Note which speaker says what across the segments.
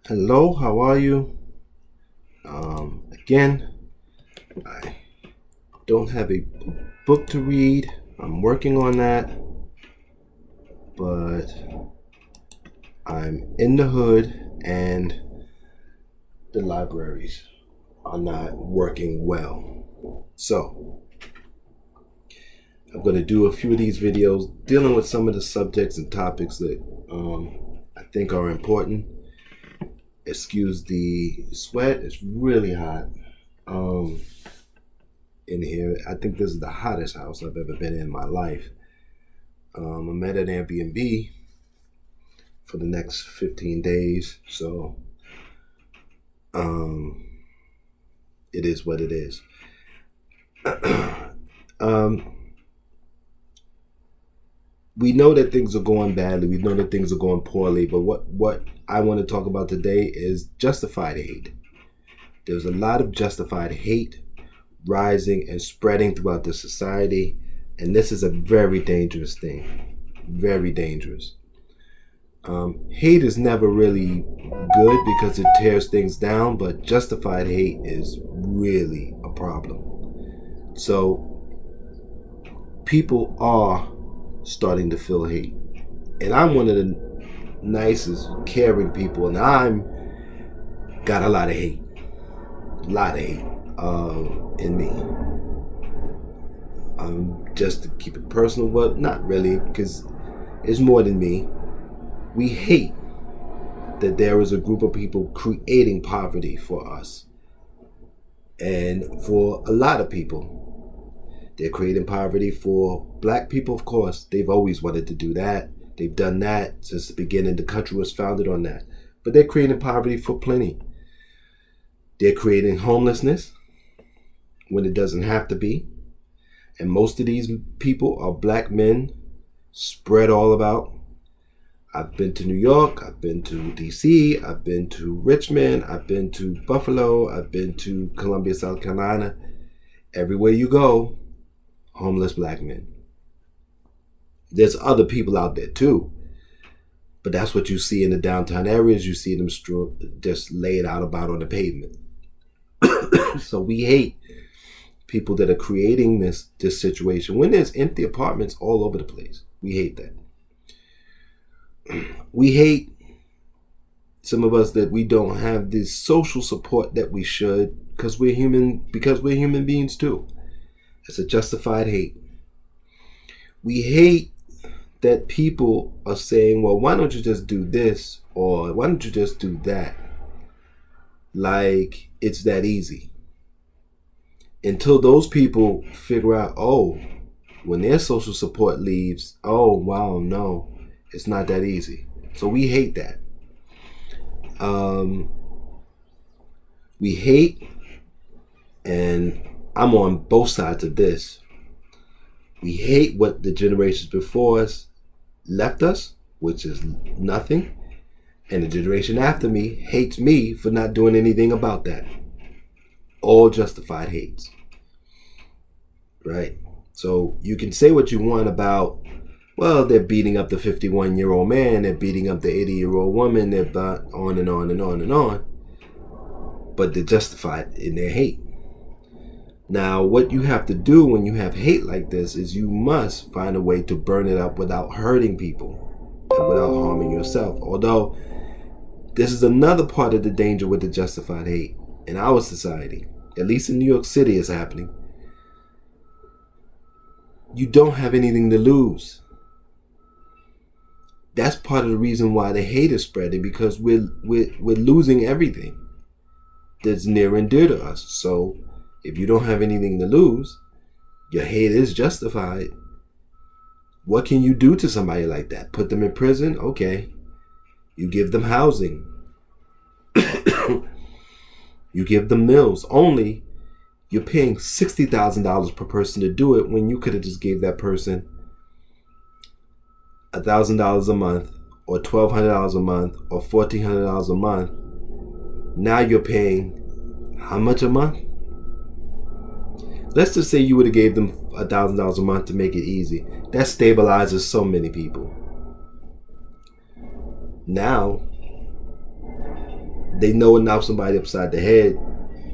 Speaker 1: Hello, how are you? Again, I don't have a book to read. I'm working on that, but I'm in the hood and the libraries are not working well. So, I'm going to do a few of these videos dealing with some of the subjects and topics that I think are important. Excuse the sweat, it's really hot. In here. I think this is the hottest house I've ever been in my life. I'm at an Airbnb for the next 15 days, so it is what it is. We know that things are going badly. We know that things are going poorly. But what I want to talk about today is justified hate. There's a lot of justified hate rising and spreading throughout the society, and this is a very dangerous thing. Very dangerous. Hate is never really good because it tears things down, but justified hate is really a problem. So people are starting to feel hate, and I'm one of the nicest, caring people, and I'm got a lot of hate. In me. Just to keep it personal, but not really, because it's more than me. We hate that there is a group of people creating poverty for us. And for a lot of people, they're creating poverty for black people, of course. They've always wanted to do that. They've done that since the beginning. The country was founded on that. But they're creating poverty for plenty. They're creating homelessness when it doesn't have to be. And most of these people are black men spread all about. I've been to New York, I've been to DC, I've been to Richmond, I've been to Buffalo, I've been to Columbia, South Carolina. Everywhere you go, homeless black men. There's other people out there too, but that's what you see in the downtown areas. You see them just laid out about on the pavement. So we hate people that are creating this situation when there's empty apartments all over the place. We hate that. We hate some of us that we don't have this social support that we should because we're human beings too. It's a justified hate. We hate that people are saying, well, why don't you just do this, or why don't you just do that? Like it's that easy. Until those people figure out, oh, when their social support leaves, oh, wow, no, it's not that easy. So we hate that. We hate, and I'm on both sides of this. We hate what the generations before us left us, which is nothing. And the generation after me hates me for not doing anything about that. All justified hates. Right? So you can say what you want about, well, they're beating up the 51-year-old man, they're beating up the 80-year-old woman, they're on and on and on and on. But they're justified in their hate. Now, what you have to do when you have hate like this is you must find a way to burn it up without hurting people and without harming yourself. Although, this is another part of the danger with the justified hate in our society. At least in New York City it's happening. You don't have anything to lose. That's part of the reason why the hate is spreading, because we're losing everything that's near and dear to us. So if you don't have anything to lose, your hate is justified. What can you do to somebody like that? Put them in prison? Okay. You give them housing. You give them meals. Only you're paying $60,000 per person to do it when you could have just gave that person $1,000 a month or $1,200 a month or $1,400 a month. Now you're paying how much a month? Let's just say you would have gave them $1,000 a month to make it easy. That stabilizes so many people. Now, they know enough somebody upside the head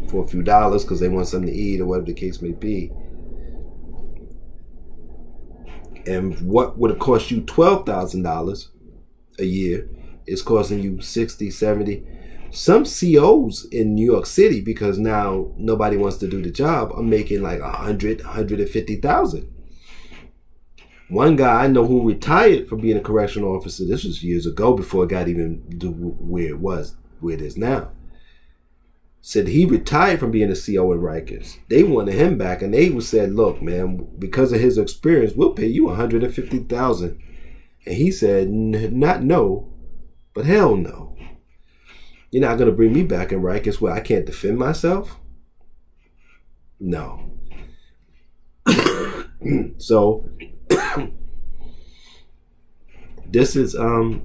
Speaker 1: for a few dollars because they want something to eat or whatever the case may be. And what would have cost you $12,000 a year is costing you 60, 70. Some COs in New York City, because now nobody wants to do the job, are making like 100, 150,000. One guy I know who retired from being a correctional officer, this was years ago before it got even to where it is now, said he retired from being a CO in Rikers. They wanted him back, and they said, look, man, because of his experience, we'll pay you $150,000. And he said, not no, but hell no. You're not going to bring me back in Rikers where I can't defend myself? No. So, this is the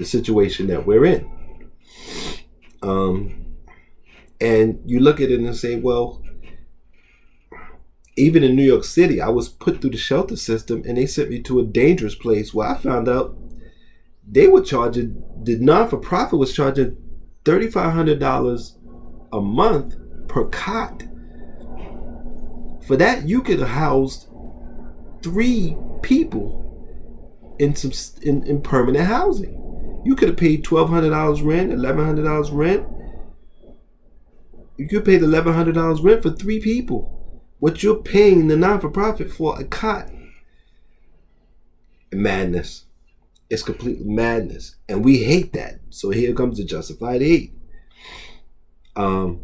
Speaker 1: situation that we're in. And you look at it and say, well, even in New York City, I was put through the shelter system and they sent me to a dangerous place where I found out they were charging, the non-for-profit was charging $3,500 a month per cot. For that, you could have housed 3 people in permanent housing. You could have paid $1,200 rent, $1,100 rent. You could pay the $1,100 rent for 3 people. What you're paying the non-for-profit for a cot. Madness. It's complete madness. And we hate that. So here comes the justified hate. And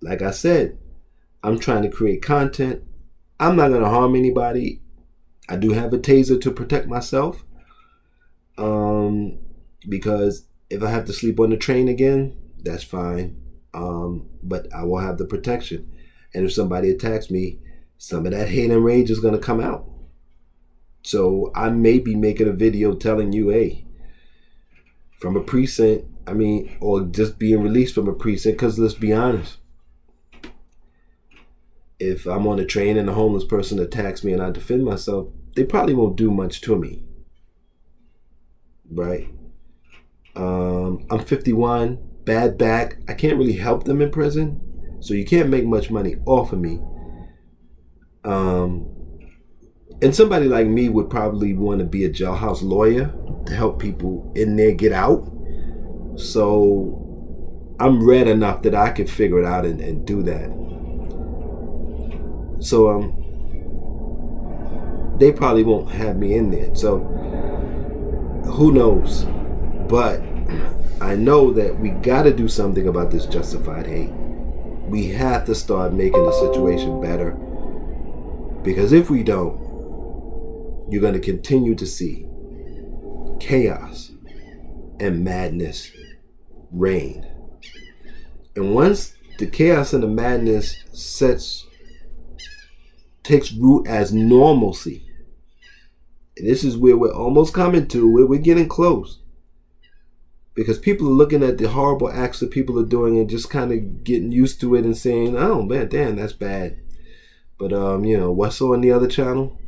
Speaker 1: like I said, I'm trying to create content. I'm not going to harm anybody. I do have a taser to protect myself. Because if I have to sleep on the train again, that's fine. But I will have the protection. And if somebody attacks me, some of that hate and rage is going to come out. So I may be making a video telling you, hey, from a precinct, or just being released from a precinct, because let's be honest. If I'm on a train and a homeless person attacks me and I defend myself, they probably won't do much to me. Right? I'm 51, bad back. I can't really help them in prison. So you can't make much money off of me. And somebody like me would probably want to be a jailhouse lawyer to help people in there get out. So I'm red enough that I could figure it out and do that. So they probably won't have me in there. So who knows? But I know that we got to do something about this justified hate. We have to start making the situation better, because if we don't, you're going to continue to see chaos and madness reign. And once the chaos and the madness takes root as normalcy, and this is where we're almost coming to, where we're getting close. Because people are looking at the horrible acts that people are doing and just kind of getting used to it and saying, oh man, damn, that's bad. But what's on the other channel?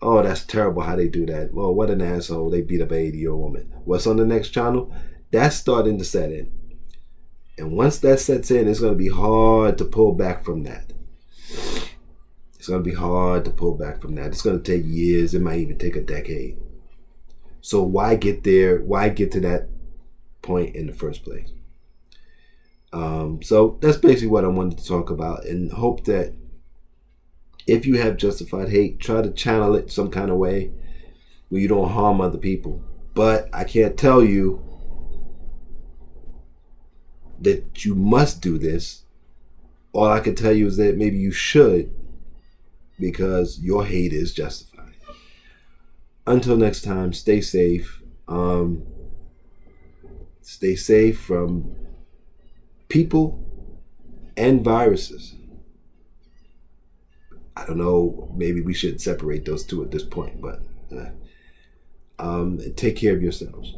Speaker 1: Oh, that's terrible how they do that. Well, what an asshole. They beat up an 80-year-old woman. What's on the next channel? That's starting to set in. And once that sets in, it's going to be hard to pull back from that. It's going to be hard to pull back from that. It's going to take years. It might even take a decade. So why get there? Why get to that point in the first place? So that's basically what I wanted to talk about, and hope that if you have justified hate, try to channel it some kind of way where you don't harm other people. But I can't tell you that you must do this. All I can tell you is that maybe you should, because your hate is justified. Until next time, stay safe. Stay safe from people and viruses. I don't know, maybe we should separate those two at this point, but take care of yourselves.